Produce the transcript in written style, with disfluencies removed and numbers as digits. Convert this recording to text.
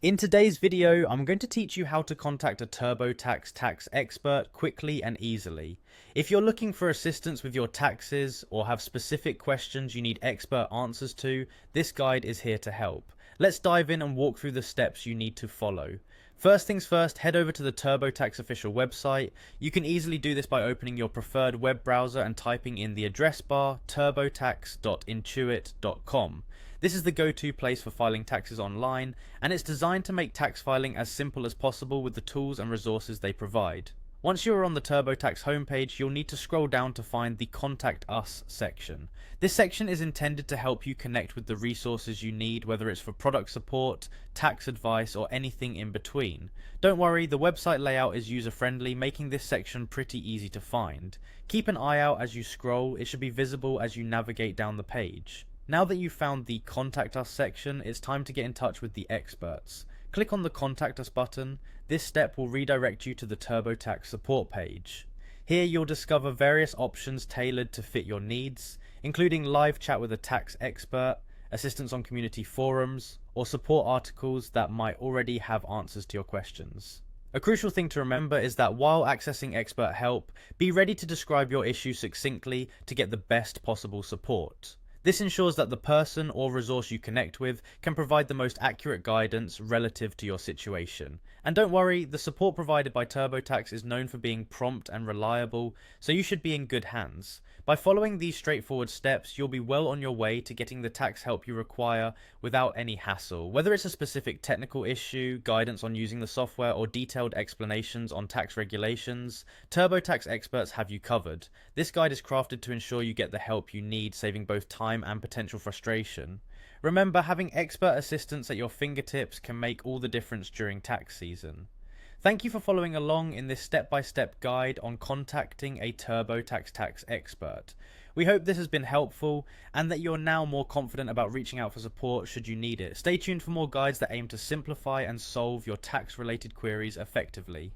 In today's video, I'm going to teach you how to contact a TurboTax tax expert quickly and easily. If you're looking for assistance with your taxes or have specific questions you need expert answers to, this guide is here to help. Let's dive in and walk through the steps you need to follow. First things first, head over to the TurboTax official website. You can easily do this by opening your preferred web browser and typing in the address bar turbotax.intuit.com. This is the go-to place for filing taxes online, and it's designed to make tax filing as simple as possible with the tools and resources they provide. Once you are on the TurboTax homepage, you'll need to scroll down to find the Contact Us section. This section is intended to help you connect with the resources you need, whether it's for product support, tax advice, or anything in between. Don't worry, the website layout is user-friendly, making this section pretty easy to find. Keep an eye out as you scroll, it should be visible as you navigate down the page. Now that you've found the Contact Us section, it's time to get in touch with the experts. Click on the Contact Us button. This step will redirect you to the TurboTax support page. Here you'll discover various options tailored to fit your needs, including live chat with a tax expert, assistance on community forums, or support articles that might already have answers to your questions. A crucial thing to remember is that while accessing expert help, be ready to describe your issue succinctly to get the best possible support. This ensures that the person or resource you connect with can provide the most accurate guidance relative to your situation. And don't worry, the support provided by TurboTax is known for being prompt and reliable, so you should be in good hands. By following these straightforward steps, you'll be well on your way to getting the tax help you require without any hassle. Whether it's a specific technical issue, guidance on using the software, or detailed explanations on tax regulations, TurboTax experts have you covered. This guide is crafted to ensure you get the help you need, saving both time and potential frustration. Remember, having expert assistance at your fingertips can make all the difference during tax season. Thank you for following along in this step-by-step guide on contacting a TurboTax tax expert. We hope this has been helpful and that you're now more confident about reaching out for support should you need it. Stay tuned for more guides that aim to simplify and solve your tax-related queries effectively.